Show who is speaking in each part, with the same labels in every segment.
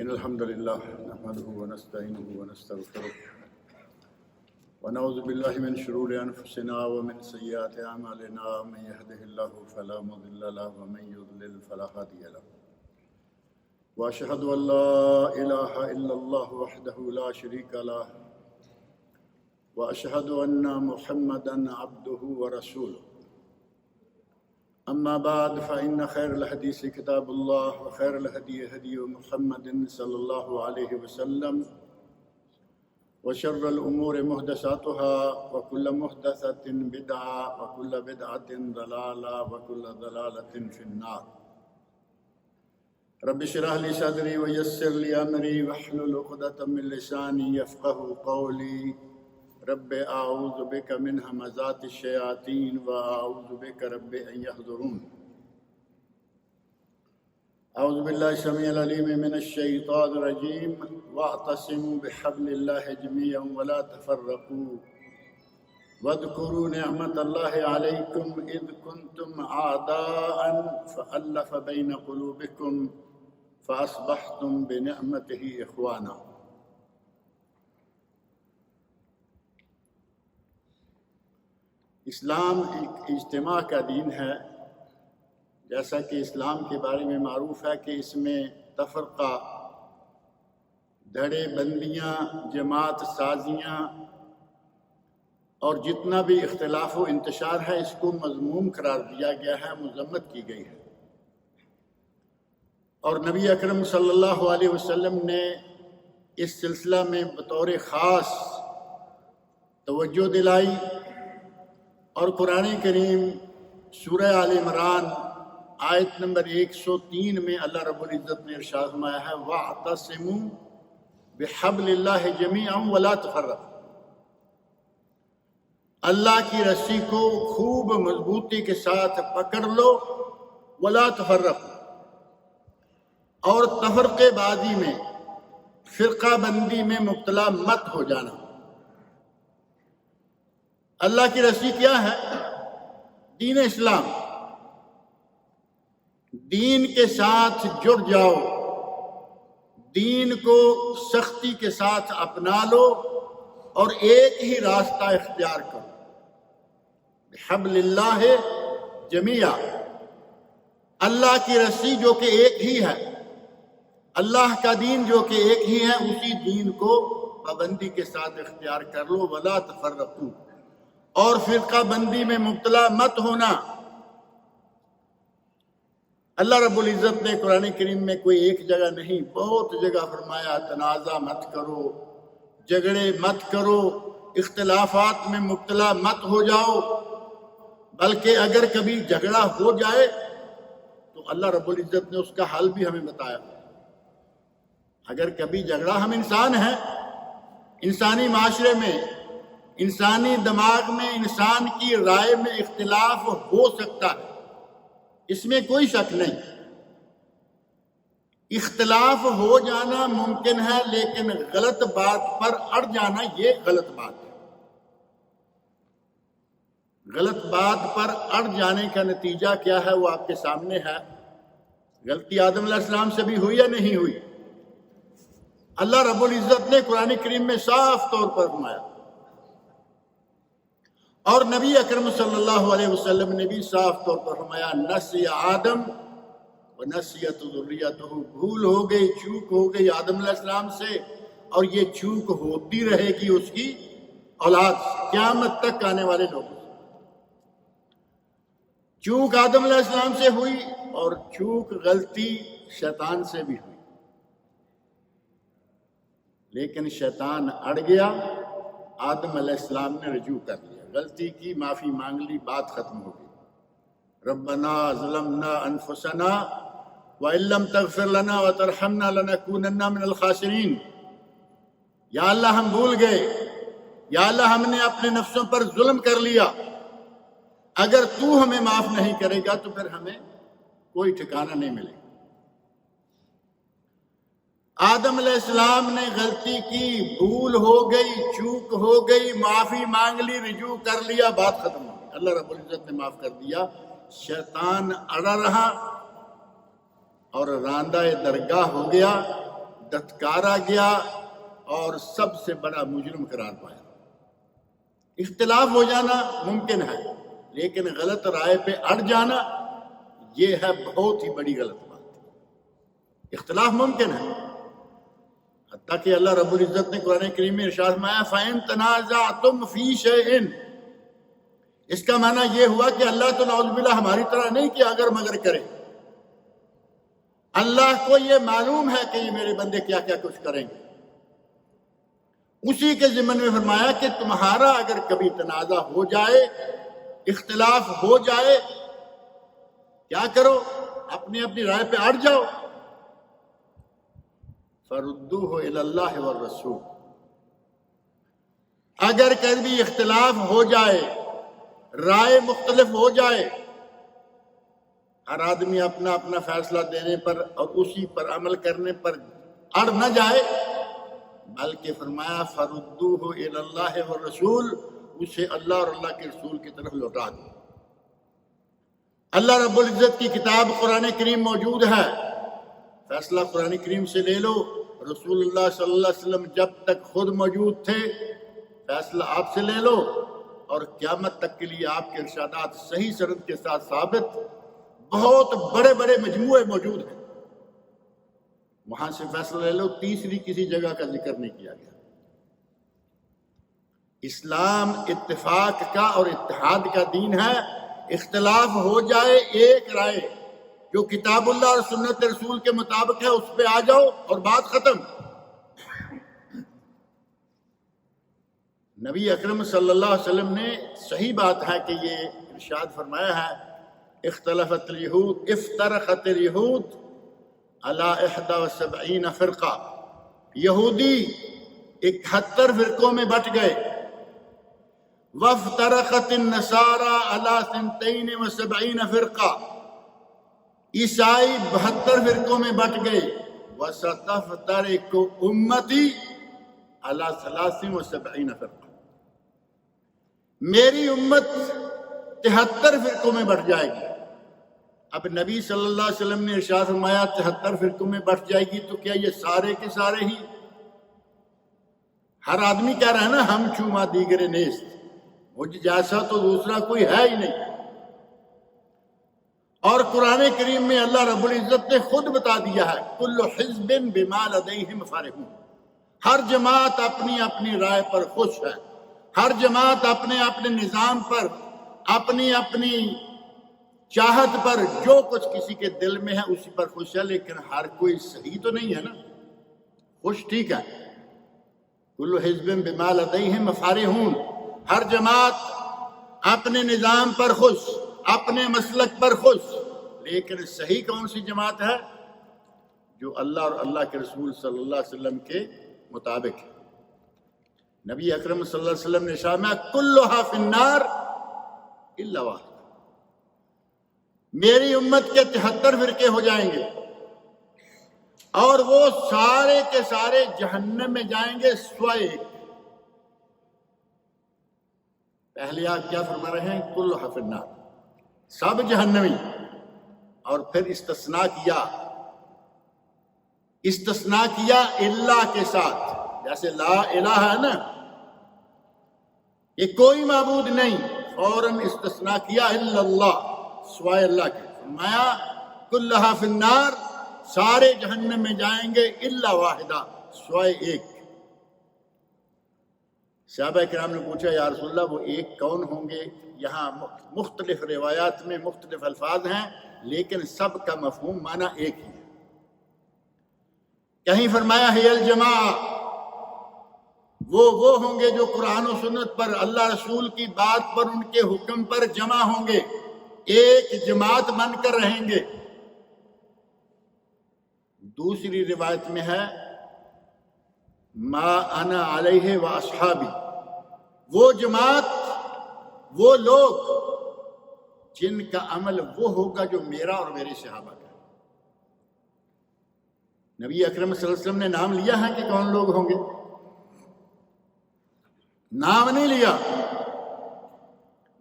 Speaker 1: إن الحمد لله نحمده ونستعينه ونستغفره ونعوذ بالله من شرور أنفسنا ومن سيئات أعمالنا من يهده الله فلا مضل له ومن يضلل فلا هادي له وأشهد أن لا إله إلا الله وحده لا شريك له وأشهد أن محمدا عبده ورسوله أما بعد فإن خير الحديث كتاب الله وخير الهدي هدي محمد صلى الله عليه وسلم وشر الأمور محدثاتها وكل محدثة بدعة وكل بدعة ضلالة وكل ضلالة في النار رب اشرح لي صدري ويسر لي أمري واحلل عقدة من لساني يفقهوا قولي رب اعوذ بك من همزات الشياطين واعوذ بك رب ان يحضرون اعوذ بالله السميع العليم من الشيطان الرجيم واعتصموا بحبل الله جميعا ولا تفرقوا واذكروا نعمة الله عليكم إذ كنتم أعداء فألف بين قلوبكم فأصبحتم بنعمته إخوانا. اسلام ایک اجتماع کا دین ہے، جیسا کہ اسلام کے بارے میں معروف ہے کہ اس میں تفرقہ، دھڑے بندیاں، جماعت سازیاں اور جتنا بھی اختلاف و انتشار ہے اس کو مذموم قرار دیا گیا ہے، مذمت کی گئی ہے. اور نبی اکرم صلی اللہ علیہ وسلم نے اس سلسلہ میں بطور خاص توجہ دلائی، اور قرآن کریم سورہ آل عمران آیت نمبر 103 میں اللہ رب العزت نے ارشاد فرمایا ہے وَاعْتَصِمُوا بِحَبْلِ اللَّهِ جَمِيعًا وَلَا تَفَرَّقُوا. اللہ کی رسی کو خوب مضبوطی کے ساتھ پکڑ لو، وَلَا تَفَرَّقُوا، اور تفرقے بازی میں، فرقہ بندی میں مبتلا مت ہو جانا. اللہ کی رسی کیا ہے؟ دین اسلام. دین کے ساتھ جڑ جاؤ، دین کو سختی کے ساتھ اپنا لو اور ایک ہی راستہ اختیار کرو. بحبل اللہ جمیعا، اللہ کی رسی جو کہ ایک ہی ہے، اللہ کا دین جو کہ ایک ہی ہے، اسی دین کو پابندی کے ساتھ اختیار کر لو. ولا تفرقوا، اور فرقہ بندی میں مبتلا مت ہونا. اللہ رب العزت نے قرآن کریم میں کوئی ایک جگہ نہیں، بہت جگہ فرمایا تنازع مت کرو، جھگڑے مت کرو، اختلافات میں مبتلا مت ہو جاؤ. بلکہ اگر کبھی جھگڑا ہو جائے تو اللہ رب العزت نے اس کا حل بھی ہمیں بتایا. اگر کبھی جھگڑا، ہم انسان ہیں، انسانی معاشرے میں، انسانی دماغ میں، انسان کی رائے میں اختلاف ہو سکتا ہے، اس میں کوئی شک نہیں. اختلاف ہو جانا ممکن ہے، لیکن غلط بات پر اڑ جانا یہ غلط بات ہے. غلط بات پر اڑ جانے کا نتیجہ کیا ہے وہ آپ کے سامنے ہے. غلطی آدم علیہ السلام سے بھی ہوئی یا نہیں ہوئی؟ اللہ رب العزت نے قرآن کریم میں صاف طور پر فرمایا، اور نبی اکرم صلی اللہ علیہ وسلم نے بھی صاف طور پر فرمایا نسی آدم ونسیت ذریتہ، بھول ہو گئی، چوک ہو گئی آدم علیہ السلام سے، اور یہ چوک ہوتی رہے گی اس کی اولاد قیامت تک آنے والے لوگوں سے. چوک آدم علیہ السلام سے ہوئی اور چوک غلطی شیطان سے بھی ہوئی، لیکن شیطان اڑ گیا، آدم علیہ السلام نے رجوع کر لیا، غلطی کی، معافی مانگ لی، بات ختم ہو گئی. ربنا ظلمنا انفسنا وان لم تغفر لنا وترحمنا لنکونن من الخاسرین. یا اللہ ہم بھول گئے، یا اللہ ہم نے اپنے نفسوں پر ظلم کر لیا، اگر تو ہمیں معاف نہیں کرے گا تو پھر ہمیں کوئی ٹھکانہ نہیں ملے گا. آدم علیہ السلام نے غلطی کی، بھول ہو گئی، چوک ہو گئی، معافی مانگ لی، رجوع کر لیا، بات ختم ہو گئی. اللہ رب العزت نے معاف کر دیا. شیطان اڑا رہا اور راندہ درگاہ ہو گیا، دھتکارا گیا اور سب سے بڑا مجرم قرار پایا۔ اختلاف ہو جانا ممکن ہے، لیکن غلط رائے پہ اڑ جانا یہ ہے بہت ہی بڑی غلط بات۔ اختلاف ممکن ہے، حتیٰ کہ اللہ رب العزت نے قرآن کریم میں ارشاد فرمایا فَإِن تَنَازَعْتُمْ فِي شَيْءٍ، اس کا معنی یہ ہوا کہ اللہ تو نعوذ باللہ ہماری طرح نہیں کہ اگر مگر کرے، اللہ کو یہ معلوم ہے کہ یہ میرے بندے کیا کیا کچھ کریں گے۔ اسی کے ضمن میں فرمایا کہ تمہارا اگر کبھی تنازع ہو جائے، اختلاف ہو جائے، کیا کرو؟ اپنی اپنی رائے پہ اڑ جاؤ۔ فَرُدُّوهُ إِلَى اللَّهِ وَالرَّسُولِ، اگر کبھی اختلاف ہو جائے، رائے مختلف ہو جائے، ہر آدمی اپنا اپنا فیصلہ دینے پر اور اسی پر عمل کرنے پر اڑ نہ جائے، بلکہ فرمایا فَرُدُّوهُ إِلَى اللَّهِ وَالرَّسُولِ، اسے اللہ اور اللہ کے رسول کی طرف لوٹا دو۔ اللہ رب العزت کی کتاب قرآن کریم موجود ہے، فیصلہ قرآن کریم سے لے لو۔ رسول اللہ صلی اللہ علیہ وسلم جب تک خود موجود تھے فیصلہ آپ سے لے لو، اور قیامت تک کے لیے آپ کے ارشادات صحیح سند کے ساتھ ثابت بہت بڑے بڑے مجموعے موجود ہیں، وہاں سے فیصلہ لے لو۔ تیسری کسی جگہ کا ذکر نہیں کیا گیا۔ اسلام اتفاق کا اور اتحاد کا دین ہے۔ اختلاف ہو جائے، ایک رائے جو کتاب اللہ اور سنت رسول کے مطابق ہے اس پہ آ جاؤ اور بات ختم۔ نبی اکرم صلی اللہ علیہ وسلم نے صحیح بات ہے کہ یہ ارشاد فرمایا ہے افترقت اليہود علی 71 فرقہ، یہودی 71 فرقوں میں بٹ گئے۔ وافترقت النصارى علی 72 فرقہ، عیسائی 72 فرقوں میں بٹ گئے۔ وستفترق امتی علی 73 فرقہ، میری امت 73 فرقوں میں بٹ جائے گی۔ اب نبی صلی اللہ علیہ وسلم نے ارشاد فرمایا 73 فرقوں میں بٹ جائے گی، تو کیا یہ سارے کے سارے ہی؟ ہر آدمی کہہ رہا ہے نا ہم چوما دیگر نیست، مجھ جیسا تو دوسرا کوئی ہے ہی نہیں۔ اور قرآن کریم میں اللہ رب العزت نے خود بتا دیا ہے کل حزب بما لدیہم فرحون، ہر جماعت اپنی اپنی رائے پر خوش ہے، ہر جماعت اپنے اپنے نظام پر، اپنی اپنی چاہت پر، جو کچھ کسی کے دل میں ہے اسی پر خوش ہے، لیکن ہر کوئی صحیح تو نہیں ہے نا۔ خوش ٹھیک ہے، کل حزب بما لدیہم فرحون، ہر جماعت اپنے نظام پر خوش، اپنے مسلک پر خوش، لیکن صحیح کون سی جماعت ہے؟ جو اللہ اور اللہ کے رسول صلی اللہ علیہ وسلم کے مطابق ہے۔ نبی اکرم صلی اللہ علیہ وسلم نے فرمایا کلھا فی النار الا واحد، میری امت کے 73 فرقے ہو جائیں گے اور وہ سارے کے سارے جہنم میں جائیں گے سوائے ایک۔ پہلے آپ کیا فرما رہے ہیں؟ کلھا فی النار، سب جہنمی، اور پھر استثناء کیا اللہ کے ساتھ، جیسے لا الہ ہے نا، یہ کوئی معبود نہیں، فوراً استثناء کیا الا اللہ، سوائے اللہ کے۔ فرمایا کلھا فی النار، سارے جہنم میں جائیں گے الا واحدہ، سوائے ایک۔ صحابہ کرام نے پوچھا یا رسول اللہ وہ ایک کون ہوں گے؟ یہاں مختلف روایات میں مختلف الفاظ ہیں، لیکن سب کا مفہوم معنی ایک ہی ہے۔ کہیں فرمایا ہے الجماعہ، وہ ہوں گے جو قرآن و سنت پر، اللہ رسول کی بات پر، ان کے حکم پر جمع ہوں گے، ایک جماعت بن کر رہیں گے۔ دوسری روایت میں ہے ما انا علیہ و اصحابی، وہ جماعت، وہ لوگ جن کا عمل وہ ہوگا جو میرا اور میرے صحابہ کا۔ نبی اکرم صلی اللہ علیہ وسلم نے نام لیا ہے کہ کون لوگ ہوں گے؟ نام نہیں لیا،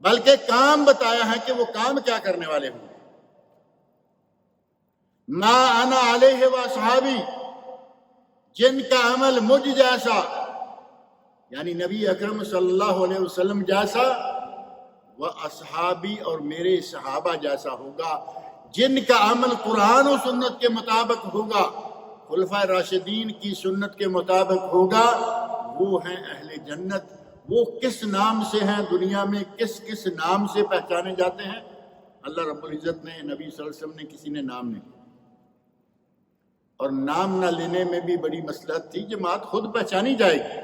Speaker 1: بلکہ کام بتایا ہے کہ وہ کام کیا کرنے والے ہوں گے۔ ما انا علیہ و اصحابی، جن کا عمل مجھ جیسا یعنی نبی اکرم صلی اللہ علیہ وسلم جیسا وہ اصحابی اور میرے صحابہ جیسا ہوگا، جن کا عمل قرآن و سنت کے مطابق ہوگا، خلفائے راشدین کی سنت کے مطابق ہوگا، وہ ہیں اہل جنت۔ وہ کس نام سے ہیں دنیا میں، کس کس نام سے پہچانے جاتے ہیں؟ اللہ رب العزت نے، نبی صلی اللہ علیہ وسلم نے کسی نے نام نہیں لیا، اور نام نہ لینے میں بھی بڑی مصلحت تھی، جماعت خود پہچانی جائے گی۔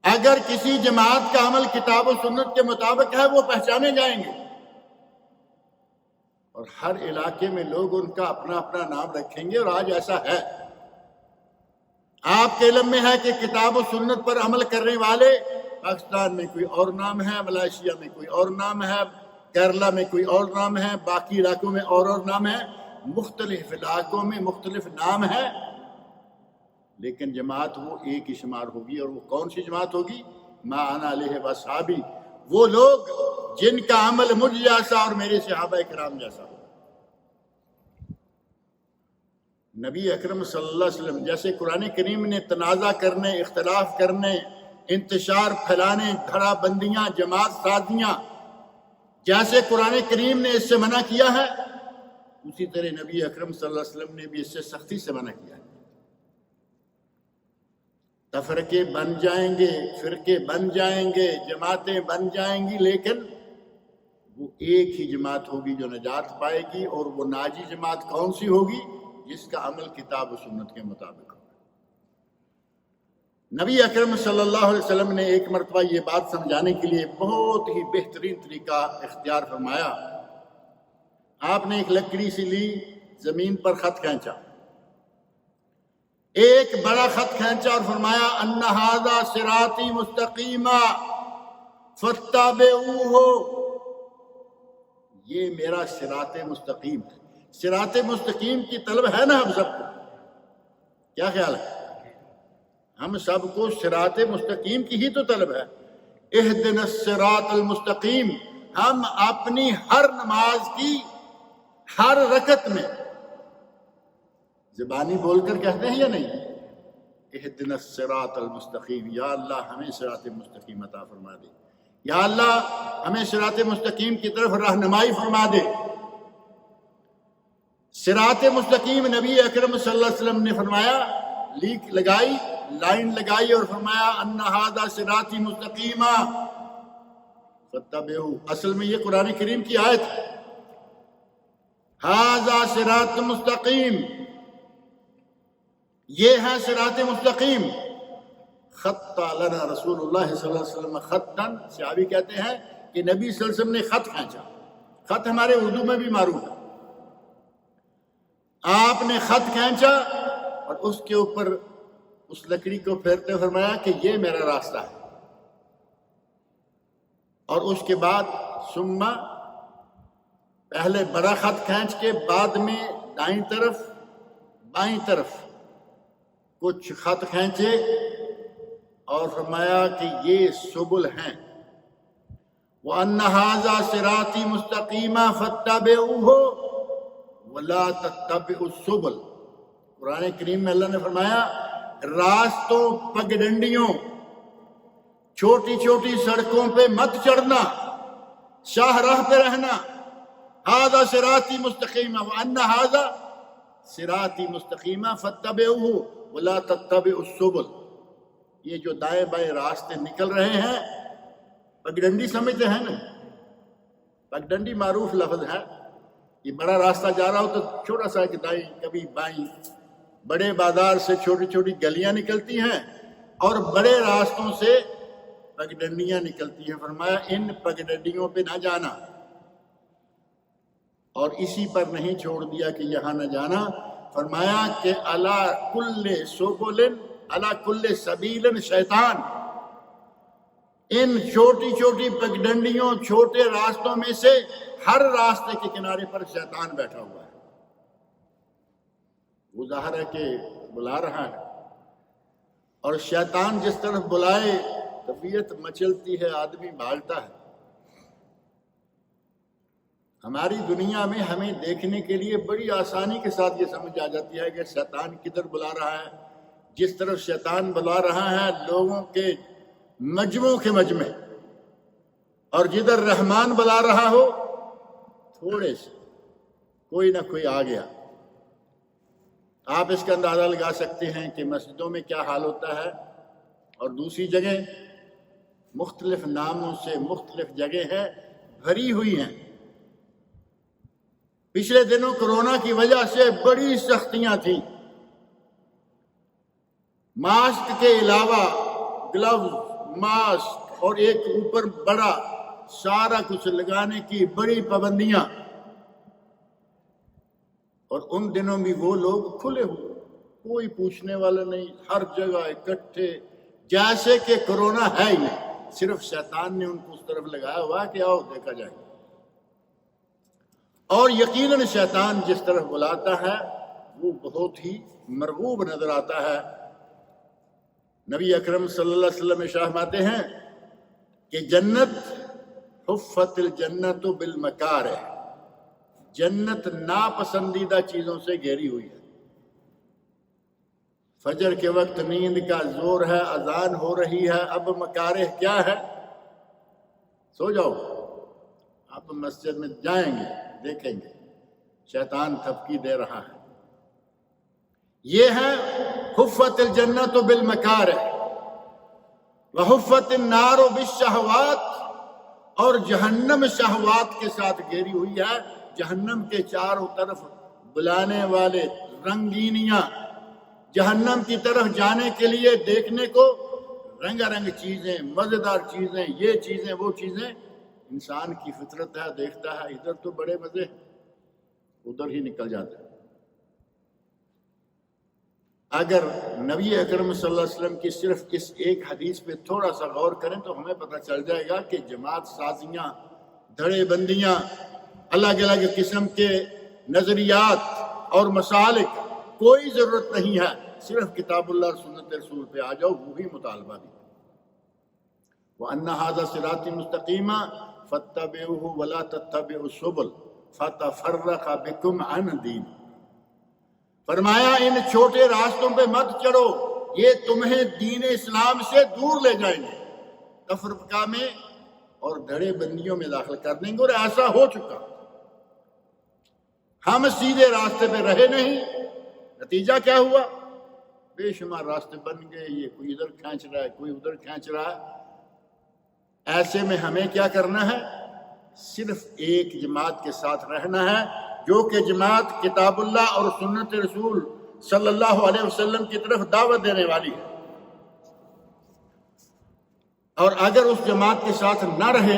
Speaker 1: اگر کسی جماعت کا عمل کتاب و سنت کے مطابق ہے وہ پہچانے جائیں گے، اور ہر علاقے میں لوگ ان کا اپنا اپنا نام رکھیں گے، اور آج ایسا ہے۔ آپ کے علم میں ہے کہ کتاب و سنت پر عمل کرنے والے پاکستان میں کوئی اور نام ہے، ملائیشیا میں کوئی اور نام ہے، کیرلا میں کوئی اور نام ہے، باقی علاقوں میں اور نام ہے، مختلف علاقوں میں مختلف نام ہے، لیکن جماعت وہ ایک ہی شمار ہوگی۔ اور وہ کون سی جماعت ہوگی؟ ما انا علیہ واصحابی، وہ لوگ جن کا عمل مجھ جیسا اور میرے صحابہ کرام جیسا ہو۔ نبی اکرم صلی اللہ علیہ وسلم جیسے قرآن کریم نے تنازع کرنے، اختلاف کرنے، انتشار پھیلانے، دھڑا بندیاں، جماعت سازیاں، جیسے قرآن کریم نے اس سے منع کیا ہے، اسی طرح نبی اکرم صلی اللہ علیہ وسلم نے بھی اس سے سختی سے منع کیا ہے۔ تفرقے بن جائیں گے، فرقے بن جائیں گے، جماعتیں بن جائیں گی، لیکن وہ ایک ہی جماعت ہوگی جو نجات پائے گی، اور وہ ناجی جماعت کون سی ہوگی؟ جس کا عمل کتاب و سنت کے مطابق ہوگا۔ نبی اکرم صلی اللہ علیہ وسلم نے ایک مرتبہ یہ بات سمجھانے کے لیے بہت ہی بہترین طریقہ اختیار فرمایا۔ آپ نے ایک لکڑی سی لی، زمین پر خط کھینچا، ایک بڑا خط کھینچا اور فرمایا ان ھذا صراطی مستقیما فاتبعوہ، یہ میرا صراط مستقیم ہے۔ صراط مستقیم کی طلب ہے نا ہم سب کو؟ کیا خیال ہے؟ ہم سب کو صراط مستقیم کی ہی تو طلب ہے۔ اہدنا الصراط المستقیم، ہم اپنی ہر نماز کی ہر رکعت میں زبانی بول کر کہتے ہیں یا نہیں؟ اہدنا الصراط المستقیم، یا اللہ ہمیں صراط مستقیم عطا فرما دے، یا اللہ ہمیں صراط مستقیم کی طرف رہنمائی فرما دے۔ صراط مستقیم نبی اکرم صلی اللہ علیہ وسلم نے فرمایا، لیک لگائی، لائن لگائی اور فرمایا ان ھذا صراطی مستقیما فاتبعوہ۔ اصل میں یہ قرآن کریم کی آیت ہے، ھذا صراط مستقیم، یہ ہے صراط مستقیم۔ خط لنا رسول اللہ صلی اللہ علیہ وسلم خطا، صحابی کہتے ہیں کہ نبی صلی اللہ علیہ وسلم نے خط کھینچا۔ خط ہمارے اردو میں بھی معروف ہے، آپ نے خط کھینچا اور اس کے اوپر اس لکڑی کو پھیرتے فرمایا کہ یہ میرا راستہ ہے، اور اس کے بعد ثم، پہلے بڑا خط کھینچ کے بعد میں دائیں طرف بائیں طرف کچھ خط کھینچے اور فرمایا کہ یہ سبل ہیں، وَأَنَّ هَذَا صِرَاطِي مُسْتَقِيمًا فَاتَّبِعُوهُ وَلَا تَتَّبِعُوا السُّبُلَ۔ قرآن کریم میں اللہ نے فرمایا راستوں، پگڈنڈیوں، چھوٹی چھوٹی سڑکوں پہ مت چڑھنا، شاہ راہ پہ رہنا۔ هَذَا صِرَاطِي مُسْتَقِيمًا وَأَنَّ هَذَا صِرَاطِي مُسْتَقِيمًا فَاتَّبِعُوهُ وَلَا تَتَّبِعُوا السُّبُلَ۔ یہ جو دائیں بائیں راستے نکل رہے ہیں، پگڈنڈی سمجھتے ہیں نا؟ پگڈنڈی معروف لفظ ہے۔ یہ بڑا راستہ جا رہا ہو تو چھوٹا سا کہ دائیں کبھی بائیں، بڑے بازار سے چھوٹی چھوٹی گلیاں نکلتی ہیں اور بڑے راستوں سے پگڈنڈیاں نکلتی ہیں۔ فرمایا ان پگڈنڈیوں پہ نہ جانا، اور اسی پر نہیں چھوڑ دیا کہ یہاں نہ جانا، فرمایا کہ علی کل سبل علی کل سبیل شیطان، ان چھوٹی چھوٹی پگڈنڈیوں، چھوٹے راستوں میں سے ہر راستے کے کنارے پر شیطان بیٹھا ہوا ہے۔ وہ ظاہر ہے کہ بلا رہا ہے، اور شیطان جس طرف بلائے طبیعت مچلتی ہے، آدمی بھاگتا ہے۔ ہماری دنیا میں ہمیں دیکھنے کے لیے بڑی آسانی کے ساتھ یہ سمجھ آ جاتی ہے کہ شیطان کدھر بلا رہا ہے. جس طرف شیطان بلا رہا ہے لوگوں کے مجموع کے مجمع، اور جدھر رحمان بلا رہا ہو تھوڑے سے کوئی نہ کوئی آ گیا. آپ اس کا اندازہ لگا سکتے ہیں کہ مسجدوں میں کیا حال ہوتا ہے، اور دوسری جگہ مختلف ناموں سے مختلف جگہ ہے بھری ہوئی ہیں. پچھلے دنوں کورونا کی وجہ سے بڑی سختیاں تھیں. ماسک کے علاوہ گلوز، ماسک اور ایک اوپر بڑا سارا کچھ لگانے کی بڑی پابندیاں. اور ان دنوں بھی وہ لوگ کھلے ہوئے، کوئی پوچھنے والا نہیں، ہر جگہ اکٹھے جیسے کہ کورونا ہے ہی نہیں. صرف شیطان نے ان کو اس طرف لگایا ہوا کہ آؤ دیکھا جائے. اور یقیناً شیطان جس طرف بلاتا ہے وہ بہت ہی مرغوب نظر آتا ہے. نبی اکرم صلی اللہ علیہ وسلم ارشاد فرماتے ہیں کہ جنت حفت الجنت بالمکارہ، جنت ناپسندیدہ چیزوں سے گھیری ہوئی ہے. فجر کے وقت نیند کا زور ہے، اذان ہو رہی ہے، اب مکارہ کیا ہے؟ سو جاؤ. اب مسجد میں جائیں گے دیکھیں گے شیطان تھپکی دے رہا ہے. یہ ہے حفت الجنت بالمکارہ وحفت النار بالشہوات، اور جہنم شہوات کے ساتھ گھیری ہوئی ہے. جہنم کے چاروں طرف بلانے والے رنگینیاں، جہنم کی طرف جانے کے لیے دیکھنے کو رنگا رنگ چیزیں، مزیدار چیزیں، یہ چیزیں وہ چیزیں. انسان کی فطرت ہے، دیکھتا ہے ادھر تو بڑے مزے ہیں، ادھر ہی نکل جاتا ہے. اگر نبی اکرم صلی اللہ علیہ وسلم کی صرف اس ایک حدیث پہ تھوڑا سا غور کریں تو ہمیں پتہ چل جائے گا کہ جماعت سازیاں، دھڑے بندیاں، الگ الگ قسم کے نظریات اور مسالک کوئی ضرورت نہیں ہے. صرف کتاب اللہ اور سنت رسول پہ آ جاؤ، وہی مطالبہ بھی. وَأَنَّ هَذَا صِرَاطِي مُسْتَقِيمًا فَاتَّبِعُوهُ وَلَا تَتَّبِعُوا السُّبُلَ فَتَفَرَّقَ بِكُمْ عَنْ دِينِهِ. فرمایا ان چھوٹے راستوں پہ مت چڑھو، یہ تمہیں دین اسلام سے دور لے جائیں گے، تفرقہ میں اور دھڑے بندیوں میں داخل کر دیں گے. اور ایسا ہو چکا. ہم سیدھے راستے پہ رہے نہیں، نتیجہ کیا ہوا؟ بے شمار راستے بن گئے. یہ کوئی ادھر کھینچ رہا ہے، کوئی ادھر کھینچ رہا ہے. ایسے میں ہمیں کیا کرنا ہے؟ صرف ایک جماعت کے ساتھ رہنا ہے، جو کہ جماعت کتاب اللہ اور سنت رسول صلی اللہ علیہ وسلم کی طرف دعوت دینے والی ہے. اور اگر اس جماعت کے ساتھ نہ رہے،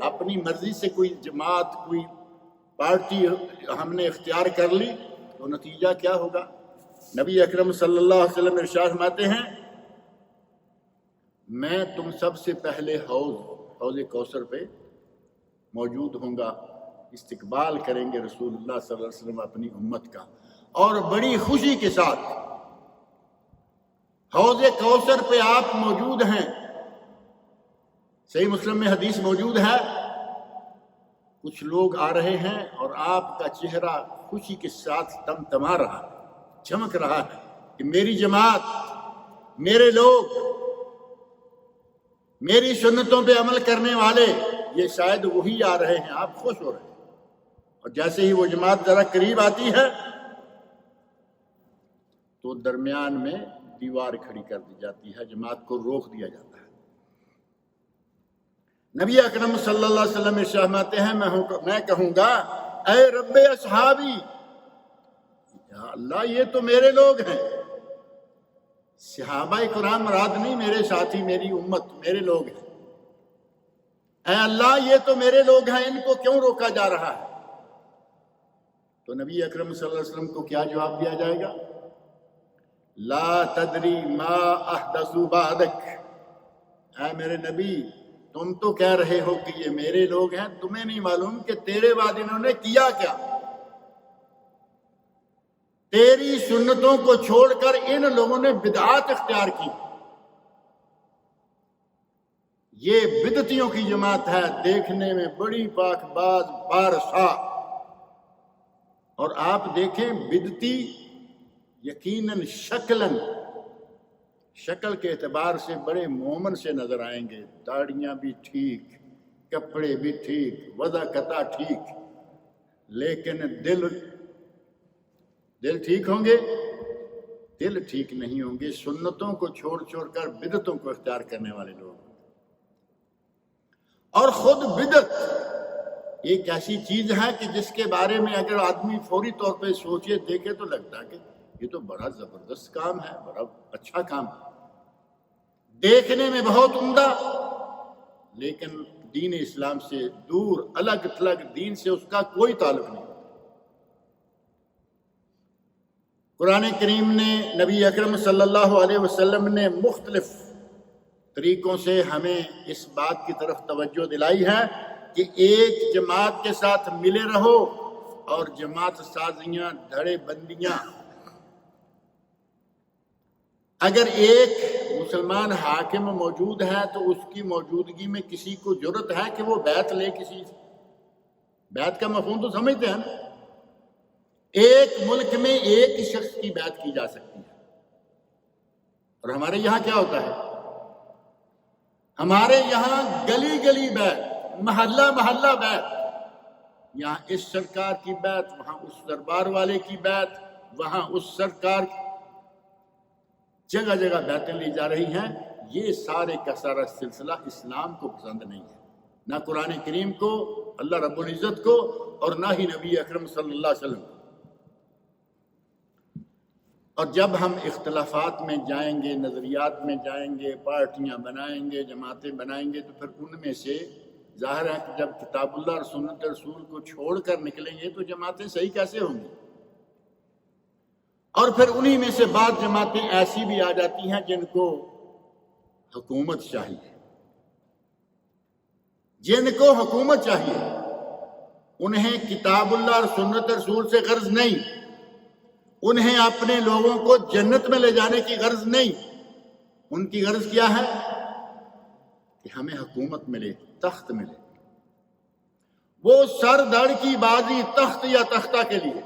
Speaker 1: اپنی مرضی سے کوئی جماعت، کوئی پارٹی ہم نے اختیار کر لی، تو نتیجہ کیا ہوگا؟ نبی اکرم صلی اللہ علیہ وسلم ارشاد فرماتے ہیں میں تم سب سے پہلے حوض کوثر پہ موجود ہوں گا. استقبال کریں گے رسول اللہ صلی اللہ علیہ وسلم اپنی امت کا، اور بڑی خوشی کے ساتھ. حوض کوثر پہ آپ موجود ہیں. صحیح مسلم میں حدیث موجود ہے، کچھ لوگ آ رہے ہیں اور آپ کا چہرہ خوشی کے ساتھ تمتما رہا ہے، چمک رہا ہے کہ میری جماعت، میرے لوگ، میری سنتوں پہ عمل کرنے والے، یہ شاید وہی آ رہے ہیں. آپ خوش ہو رہے ہیں. اور جیسے ہی وہ جماعت ذرا قریب آتی ہے تو درمیان میں دیوار کھڑی کر دی جاتی ہے، جماعت کو روک دیا جاتا ہے. نبی اکرم صلی اللہ علیہ وسلم ارشاد فرماتے ہیں میں کہوں گا اے رب اصحابی، یا اللہ یہ تو میرے لوگ ہیں. صحابہ کرام مراد نہیں، میرے ساتھی، میری امت، میرے لوگ ہیں. اے اللہ یہ تو میرے لوگ ہیں، ان کو کیوں روکا جا رہا ہے؟ تو نبی اکرم صلی اللہ علیہ وسلم کو کیا جواب دیا جائے گا؟ لا تدری ما احدثوا بعدک. اے میرے نبی، تم تو کہہ رہے ہو کہ یہ میرے لوگ ہیں، تمہیں نہیں معلوم کہ تیرے بعد انہوں نے کیا کیا. تیری سنتوں کو چھوڑ کر ان لوگوں نے بدعات اختیار کی. یہ بدعتیوں کی جماعت ہے، دیکھنے میں بڑی پاک باز، پارسا، اور آپ دیکھیں بدتی یقیناً شکل کے اعتبار سے بڑے مومن سے نظر آئیں گے، داڑیاں بھی ٹھیک، کپڑے بھی ٹھیک، وضع قطع ٹھیک، لیکن دل ٹھیک ہوں گے؟ دل ٹھیک نہیں ہوں گے، سنتوں کو چھوڑ کر بدعتوں کو اختیار کرنے والے لوگ۔ اور خود بدعت ایک ایسی چیز ہے کہ جس کے بارے میں اگر آدمی فوری طور پہ سوچے دیکھے تو لگتا ہے کہ یہ تو بڑا زبردست کام ہے، بڑا اچھا کام ہے، دیکھنے میں بہت عمدہ، لیکن دین اسلام سے دور، الگ تھلگ، دین سے اس کا کوئی تعلق نہیں۔ قرآن کریم نے، نبی اکرم صلی اللہ علیہ وسلم نے مختلف طریقوں سے ہمیں اس بات کی طرف توجہ دلائی ہے کہ ایک جماعت کے ساتھ ملے رہو، اور جماعت سازیاں، دھڑے بندیاں، اگر ایک مسلمان حاکم موجود ہے تو اس کی موجودگی میں کسی کو جرأت ہے کہ وہ بیعت لے؟ کسی سے بیعت کا مفہوم تو سمجھتے ہیں نا؟ ایک ملک میں ایک ہی شخص کی بیعت کی جا سکتی ہے، اور ہمارے یہاں کیا ہوتا ہے؟ ہمارے یہاں گلی گلی بیعت، محلہ محلہ بیعت، یہاں اس سرکار کی بیعت، وہاں اس دربار والے کی بیعت، وہاں اس سرکار کی، جگہ جگہ بیعتیں لی جا رہی ہیں۔ یہ سارے کا سارا سلسلہ اسلام کو پسند نہیں ہے، نہ قرآن کریم کو، اللہ رب العزت کو، اور نہ ہی نبی اکرم صلی اللہ علیہ وسلم کو۔ اور جب ہم اختلافات میں جائیں گے، نظریات میں جائیں گے، پارٹیاں بنائیں گے، جماعتیں بنائیں گے، تو پھر ان میں سے ظاہر ہے کہ جب کتاب اللہ اور سنت رسول کو چھوڑ کر نکلیں گے تو جماعتیں صحیح کیسے ہوں گی؟ اور پھر انہی میں سے بعض جماعتیں ایسی بھی آ جاتی ہیں جن کو حکومت چاہیے، انہیں کتاب اللہ اور سنت رسول سے غرض نہیں، انہیں اپنے لوگوں کو جنت میں لے جانے کی غرض نہیں، ان کی غرض کیا ہے؟ کہ ہمیں حکومت ملے، تخت ملے۔ وہ سر دھڑ کی بازی تخت یا تختہ کے لیے،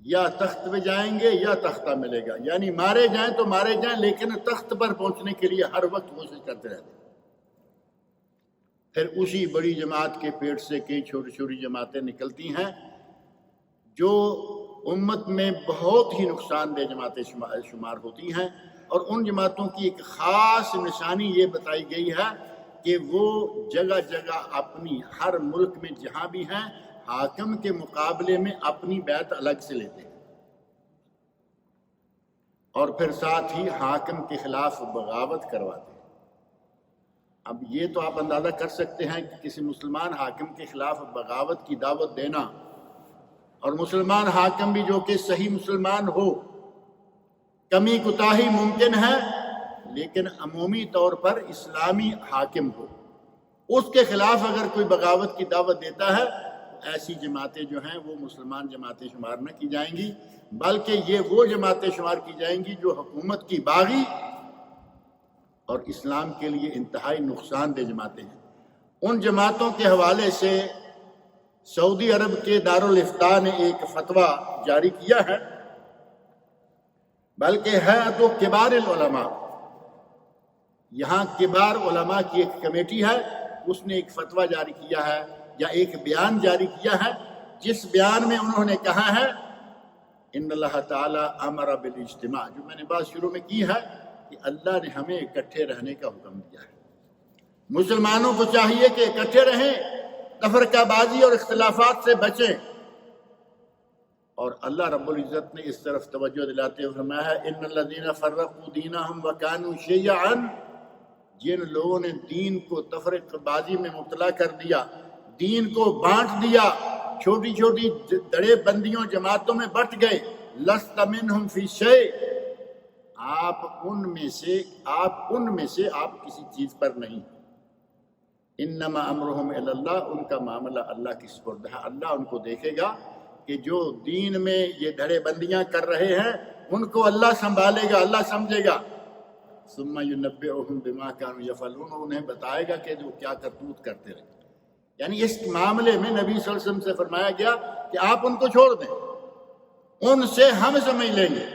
Speaker 1: یا تخت پہ جائیں گے یا تختہ ملے گا، یعنی مارے جائیں تو مارے جائیں، لیکن تخت پر پہنچنے کے لیے ہر وقت کوشش کرتے رہتے ہیں۔ پھر اسی بڑی جماعت کے پیٹ سے کئی چھوٹی چھوٹی جماعتیں نکلتی ہیں جو امت میں بہت ہی نقصان دہ جماعتیں شمار ہوتی ہیں، اور ان جماعتوں کی ایک خاص نشانی یہ بتائی گئی ہے کہ وہ جگہ جگہ اپنی، ہر ملک میں جہاں بھی ہیں، حاکم کے مقابلے میں اپنی بیعت الگ سے لیتے ہیں، اور پھر ساتھ ہی حاکم کے خلاف بغاوت کرواتے ہیں۔ اب یہ تو آپ اندازہ کر سکتے ہیں کہ کسی مسلمان حاکم کے خلاف بغاوت کی دعوت دینا، اور مسلمان حاکم بھی جو کہ صحیح مسلمان ہو، کمی کوتاہی ممکن ہے لیکن عمومی طور پر اسلامی حاکم ہو، اس کے خلاف اگر کوئی بغاوت کی دعوت دیتا ہے، ایسی جماعتیں جو ہیں وہ مسلمان جماعتیں شمار نہ کی جائیں گی، بلکہ یہ وہ جماعتیں شمار کی جائیں گی جو حکومت کی باغی اور اسلام کے لیے انتہائی نقصان دہ جماعتیں ہیں۔ ان جماعتوں کے حوالے سے سعودی عرب کے دارالافتاء نے ایک فتویٰ جاری کیا ہے، بلکہ ہے تو کبار العلماء، یہاں کبار علماء کی ایک کمیٹی ہے، اس نے ایک فتویٰ جاری کیا ہے یا ایک بیان جاری کیا ہے، جس بیان میں انہوں نے کہا ہے ان اللہ تعالی امر بالاجتماع، جو میں نے بات شروع میں کی ہے کہ اللہ نے ہمیں اکٹھے رہنے کا حکم دیا ہے، مسلمانوں کو چاہیے کہ اکٹھے رہیں، تفرقہ بازی اور اختلافات سے بچیں۔ اور اللہ رب العزت نے اس طرف توجہ دلاتے ہوئے فرمایا ہے ان الذین فرقوا دینہم وکانوا شیعا، جن لوگوں نے دین کو تفرقہ بازی میں مبتلا کر دیا، دین کو بانٹ دیا، چھوٹی چھوٹی دڑے بندیوں جماعتوں میں بٹ گئے، لست منہم فی شیء، آپ ان میں سے آپ کسی چیز پر نہیں، انما امرہم الی اللہ، ان کا معاملہ اللہ کی سپرد ہے، اللہ ان کو دیکھے گا کہ جو دین میں یہ دھڑے بندیاں کر رہے ہیں ان کو اللہ سنبھالے گا، اللہ سمجھے گا، ثم ینبئہم بما کانوا یفعلون، انہیں بتائے گا کہ جو کیا کرتوت کرتے رہے۔ یعنی اس معاملے میں نبی صلی اللہ علیہ وسلم سے فرمایا گیا کہ آپ ان کو چھوڑ دیں، ان سے ہم سمجھ لیں گے۔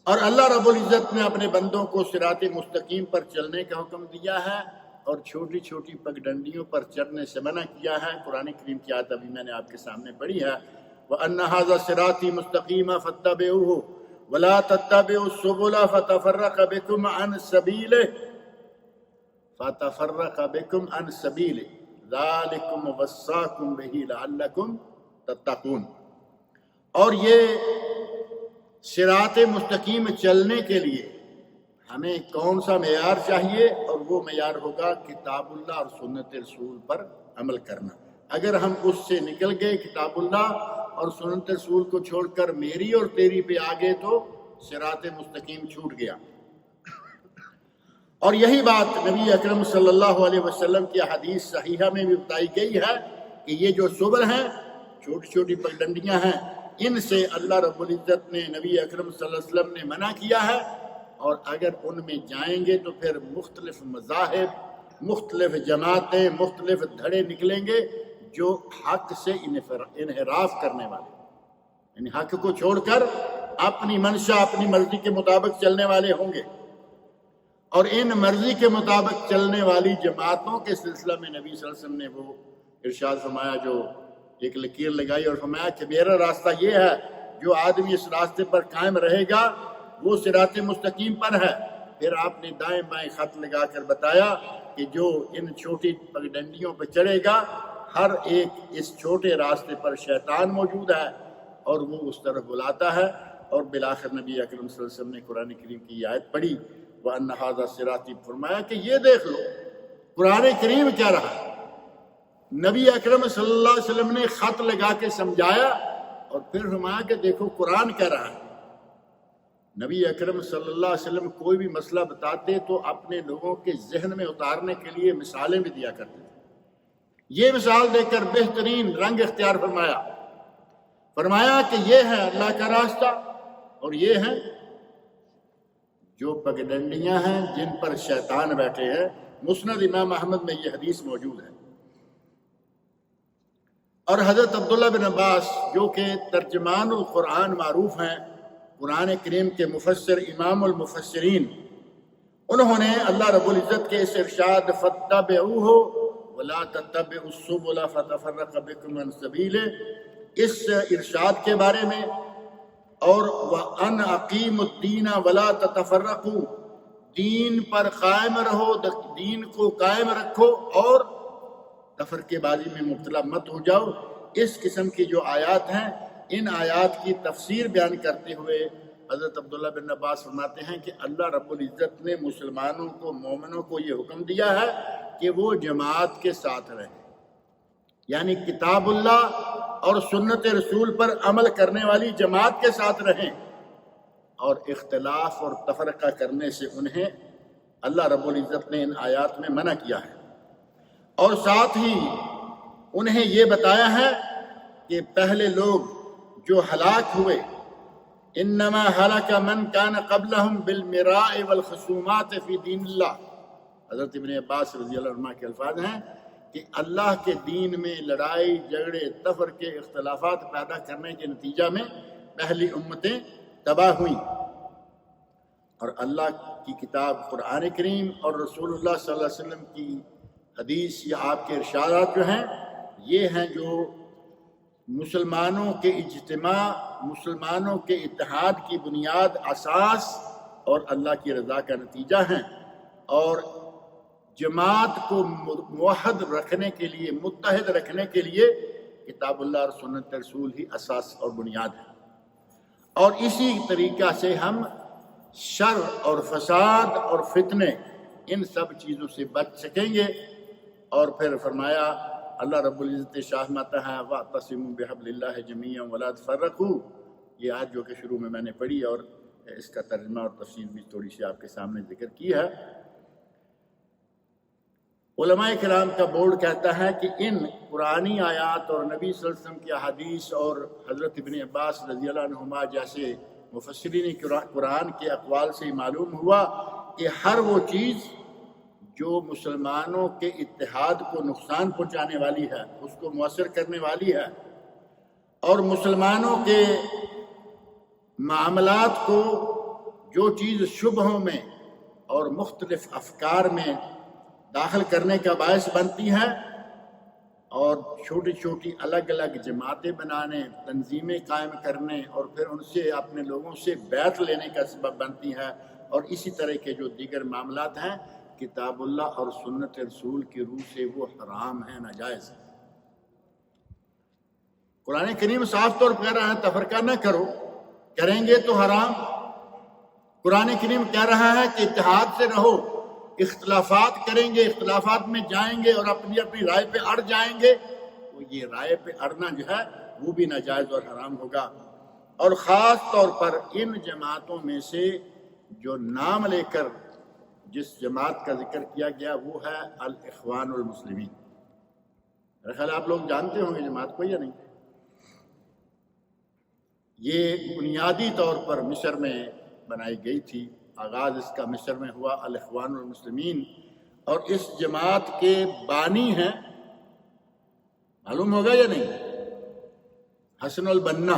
Speaker 1: اور اللہ رب العزت نے اپنے بندوں کو صراط مستقیم پر چلنے کا حکم دیا ہے اور چھوٹی چھوٹی پگڈنڈیوں پر چڑھنے سے منع کیا ہے۔ قرآن کریم کی آیت ابھی میں نے آپ کے سامنے پڑھی ہے، وَأَنَّ هَذَا صِرَاطِي مُسْتَقِيمًا فَاتَّبِعُوهُ وَلَا تَتَّبِعُوا السُّبُلَ فَتَفَرَّقَ بِكُمْ عَنْ سَبِيلِهِ ذَلِكُمْ وَصَّاكُمْ بِهِ لَعَلَّكُمْ تَتَّقُونَ۔ اور یہ صراط مستقیم چلنے کے لیے ہمیں کون سا معیار چاہیے؟ اور وہ معیار ہوگا کتاب اللہ اور سنت رسول پر عمل کرنا۔ اگر ہم اس سے نکل گئے، کتاب اللہ اور سنت رسول کو چھوڑ کر میری اور تیری پہ آگے، تو صراط مستقیم چھوٹ گیا۔ اور یہی بات نبی اکرم صلی اللہ علیہ وسلم کی حدیث صحیحہ میں بھی بتائی گئی ہے کہ یہ جو سبل ہیں، چھوٹی چھوٹی پگڈنڈیاں ہیں، ان سے اللہ رب العزت نے، نبی اکرم صلی اللہ علیہ وسلم نے منع کیا ہے۔ اور اگر ان میں جائیں گے تو پھر مختلف مذاہب، مختلف جماعتیں، مختلف دھڑے نکلیں گے جو حق سے انحراف کرنے والے، یعنی حق کو چھوڑ کر اپنی منشا، اپنی مرضی کے مطابق چلنے والے ہوں گے۔ اور ان مرضی کے مطابق چلنے والی جماعتوں کے سلسلہ میں نبی صلی اللہ علیہ وسلم نے وہ ارشاد فرمایا، جو ایک لکیر لگائی اور فرمایا کہ میرا راستہ یہ ہے، جو آدمی اس راستے پر قائم رہے گا وہ صراط مستقیم پر ہے۔ پھر آپ نے دائیں بائیں خط لگا کر بتایا کہ جو ان چھوٹی پگڈنڈیوں پہ چڑھے گا، ہر ایک اس چھوٹے راستے پر شیطان موجود ہے اور وہ اس طرف بلاتا ہے۔ اور بالآخر نبی اکرم صلی اللہ علیہ وسلم نے قرآن کریم کی آیت پڑھی، وَأَنَّ هَذَا صِرَاطِي، فرمایا کہ یہ دیکھ لو قرآن کریم کیا رہا ہے۔ نبی اکرم صلی اللہ علیہ وسلم نے خط لگا کے سمجھایا اور پھر فرمایا کہ دیکھو قرآن کیا رہا ہے۔ نبی اکرم صلی اللہ علیہ وسلم کوئی بھی مسئلہ بتاتے تو اپنے لوگوں کے ذہن میں اتارنے کے لیے مثالیں بھی دیا کرتے تھے۔ یہ مثال دے کر بہترین رنگ اختیار فرمایا کہ یہ ہے اللہ کا راستہ اور یہ ہیں جو پگڈنڈیاں ہیں جن پر شیطان بیٹھے ہیں۔ مسند امام احمد میں یہ حدیث موجود ہے۔ اور حضرت عبداللہ بن عباس جو کہ ترجمان القرآن معروف ہیں، قرآن کریم کے مفسر، امام المفسرین، انہوں نے اللہ رب العزت کے اس ارشاد فَاتَّبِعُوهُ وَلَا تَتَّبِعُوا السُّبُلَ فَتَفَرَّقَ بِكُمْ عَنْ سَبِيلِهِ، اس ارشاد کے بارے میں، اور وَأَنْ أَقِيمُوا الدِّينَ وَلَا تَتَفَرَّقُوا، دین پر قائم رہو، دین کو قائم رکھو اور تفرقے بازی میں مبتلا مت ہو جاؤ۔ اس قسم کی جو آیات ہیں، ان آیات کی تفسیر بیان کرتے ہوئے حضرت عبداللہ بن عباس فرماتے ہیں کہ اللہ رب العزت نے مسلمانوں کو، مومنوں کو یہ حکم دیا ہے کہ وہ جماعت کے ساتھ رہیں، یعنی کتاب اللہ اور سنت رسول پر عمل کرنے والی جماعت کے ساتھ رہیں، اور اختلاف اور تفرقہ کرنے سے انہیں اللہ رب العزت نے ان آیات میں منع کیا ہے۔ اور ساتھ ہی انہیں یہ بتایا ہے کہ پہلے لوگ جو ہلاک ہوئے، انما ہلک من کان قبلہم بالمراء والخصومات فی دین اللہ، حضرت ابن عباس رضی اللہ عنہ کے الفاظ ہیں کہ اللہ کے دین میں لڑائی جھگڑے، تفرقے، اختلافات پیدا کرنے کے نتیجہ میں پہلی امتیں تباہ ہوئیں۔ اور اللہ کی کتاب قرآن کریم اور رسول اللہ صلی اللہ علیہ وسلم کی حدیث یا آپ کے ارشادات جو ہیں، یہ ہیں جو مسلمانوں کے اجتماع، مسلمانوں کے اتحاد کی بنیاد، اساس اور اللہ کی رضا کا نتیجہ ہیں۔ اور جماعت کو موحد رکھنے کے لیے، متحد رکھنے کے لیے کتاب اللہ اور سنت رسول ہی اساس اور بنیاد ہے۔ اور اسی طریقہ سے ہم شر اور فساد اور فتنے، ان سب چیزوں سے بچ سکیں گے۔ اور پھر فرمایا اللہ رب العزت شاہماتا ہے وَاعْتَصِمُوا بِحَبْلِ اللَّهِ جَمِيعًا وَلَا تَفَرَّقُوا، یہ آیت جو کہ شروع میں نے پڑھی اور اس کا ترجمہ اور تفسیر بھی تھوڑی سی آپ کے سامنے ذکر کی ہے۔ علماء کرام کا بورڈ کہتا ہے کہ ان قرآنی آیات اور نبی صلی اللہ علیہ وسلم کی احادیث اور حضرت ابن عباس رضی اللہ عنہما جیسے مفسرین قرآن کے اقوال سے معلوم ہوا کہ ہر وہ چیز جو مسلمانوں کے اتحاد کو نقصان پہنچانے والی ہے، اس کو مؤثر کرنے والی ہے، اور مسلمانوں کے معاملات کو جو چیز شبہوں میں اور مختلف افکار میں داخل کرنے کا باعث بنتی ہے، اور چھوٹی چھوٹی الگ الگ جماعتیں بنانے، تنظیمیں قائم کرنے، اور پھر ان سے اپنے لوگوں سے بیعت لینے کا سبب بنتی ہے، اور اسی طرح کے جو دیگر معاملات ہیں، کتاب اللہ اور سنت رسول کی روح سے وہ حرام ہیں، ناجائز ہیں۔ قرآن کریم صاف طور پر کہہ رہا ہے تفرقہ نہ کرو، کریں گے تو حرام۔ قرآن کریم کہہ رہا ہے کہ اتحاد سے رہو، اختلافات کریں گے، اختلافات میں جائیں گے اور اپنی اپنی رائے پہ اڑ جائیں گے، تو یہ رائے پہ اڑنا جو ہے وہ بھی ناجائز اور حرام ہوگا۔ اور خاص طور پر ان جماعتوں میں سے جو نام لے کر جس جماعت کا ذکر کیا گیا وہ ہے الاخوان المسلمین۔ میرا خیال آپ لوگ جانتے ہوں گے جماعت کو یا نہیں؟ یہ بنیادی طور پر مصر میں بنائی گئی تھی، آغاز اس کا مصر میں ہوا، الاخوان المسلمین، اور اس جماعت کے بانی ہیں، معلوم ہوگا یا نہیں؟ حسن البنا۔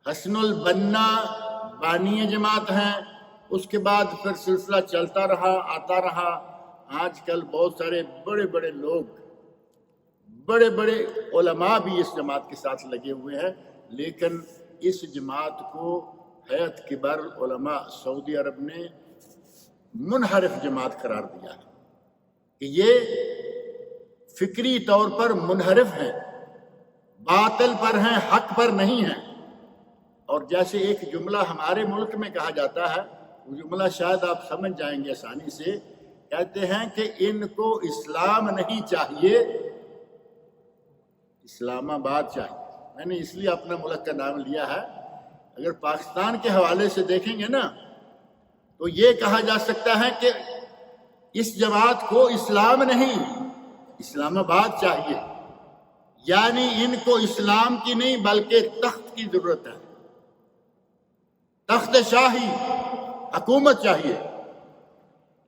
Speaker 1: حسن البنا بانی جماعت ہیں۔ اس کے بعد پھر سلسلہ چلتا رہا، آتا رہا۔ آج کل بہت سارے بڑے بڑے لوگ، بڑے بڑے علماء بھی اس جماعت کے ساتھ لگے ہوئے ہیں، لیکن اس جماعت کو ہیئت کبار علماء سعودی عرب نے منحرف جماعت قرار دیا ہے کہ یہ فکری طور پر منحرف ہیں، باطل پر ہیں، حق پر نہیں ہیں۔ اور جیسے ایک جملہ ہمارے ملک میں کہا جاتا ہے، وہ جملہ شاید آپ سمجھ جائیں گے آسانی سے، کہتے ہیں کہ ان کو اسلام نہیں چاہیے، اسلام آباد چاہیے۔ میں نے اس لیے اپنا ملک کا نام لیا ہے۔ اگر پاکستان کے حوالے سے دیکھیں گے نا تو یہ کہا جا سکتا ہے کہ اس جماعت کو اسلام نہیں، اسلام آباد چاہیے، یعنی ان کو اسلام کی نہیں بلکہ تخت کی ضرورت ہے، تخت شاہی، حکومت چاہیے۔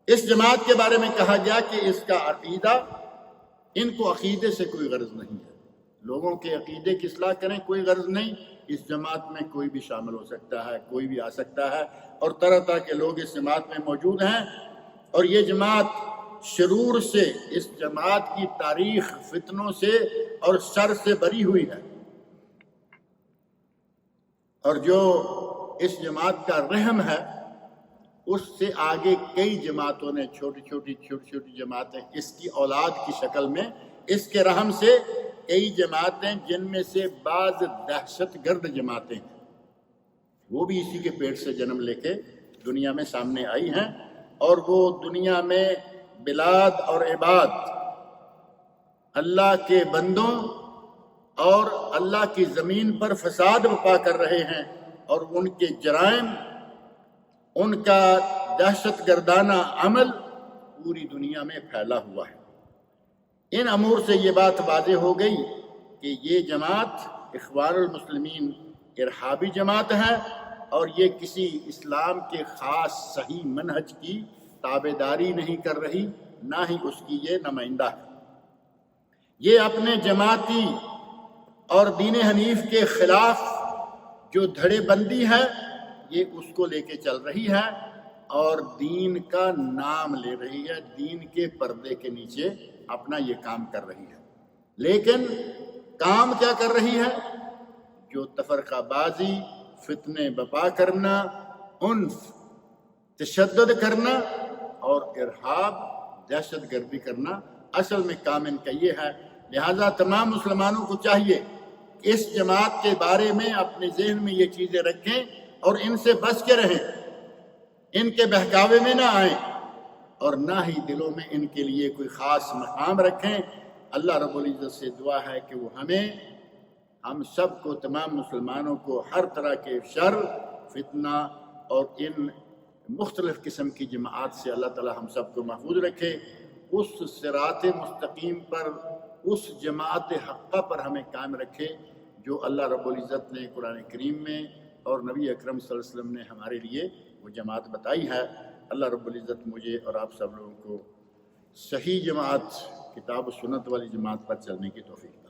Speaker 1: اس جماعت کے بارے میں کہا گیا کہ اس کا عقیدہ، ان کو عقیدے سے کوئی غرض نہیں ہے، لوگوں کے عقیدے کی اصلاح کریں کوئی غرض نہیں، اس جماعت میں کوئی بھی شامل ہو سکتا ہے، کوئی بھی آ سکتا ہے، اور طرح طرح کے لوگ اس جماعت میں موجود ہیں۔ اور یہ جماعت شرور سے، اس جماعت کی تاریخ فتنوں سے اور شر سے بری ہوئی ہے، اور جو اس جماعت کا رحم ہے اس سے آگے کئی جماعتوں نے، چھوٹی چھوٹی جماعتیں اس کی اولاد کی شکل میں، اس کے رحم سے کئی جماعتیں، جن میں سے بعض دہشت گرد جماعتیں ہیں، وہ بھی اسی کے پیٹ سے جنم لے کے دنیا میں سامنے آئی ہیں، اور وہ دنیا میں بلاد اور عباد، اللہ کے بندوں اور اللہ کی زمین پر فساد برپا کر رہے ہیں، اور ان کے جرائم، ان کا دہشت گردانہ عمل پوری دنیا میں پھیلا ہوا ہے۔ ان امور سے یہ بات واضح ہو گئی کہ یہ جماعت اخوان المسلمین ارہابی جماعت ہے، اور یہ کسی اسلام کے خاص صحیح منہج کی تابعداری نہیں کر رہی، نہ ہی اس کی یہ نمائندہ ہے۔ یہ اپنے جماعتی اور دین حنیف کے خلاف جو دھڑے بندی ہے، یہ اس کو لے کے چل رہی ہے، اور دین کا نام لے رہی ہے، دین کے پردے کے نیچے اپنا یہ کام کر رہی ہے۔ لیکن کام کیا کر رہی ہے؟ جو تفرقہ بازی، فتنے بپا کرنا، عنف، تشدد کرنا اور ارہاب، دہشت گردی کرنا، اصل میں کام ان کا یہ ہے۔ لہذا تمام مسلمانوں کو چاہیے کہ اس جماعت کے بارے میں اپنے ذہن میں یہ چیزیں رکھیں اور ان سے بچ کے رہیں، ان کے بہکاوے میں نہ آئیں، اور نہ ہی دلوں میں ان کے لیے کوئی خاص مقام رکھیں۔ اللہ رب العزت سے دعا ہے کہ وہ ہم سب کو، تمام مسلمانوں کو، ہر طرح کے شر، فتنہ اور ان مختلف قسم کی جماعت سے اللہ تعالی ہم سب کو محفوظ رکھے، اس صراط مستقیم پر، اس جماعت حقہ پر ہمیں قائم رکھے جو اللہ رب العزت نے قرآن کریم میں اور نبی اکرم صلی اللہ علیہ وسلم نے ہمارے لیے وہ جماعت بتائی ہے۔ اللہ رب العزت مجھے اور آپ سب لوگوں کو صحیح جماعت، کتاب و سنت والی جماعت پر چلنے کی توفیق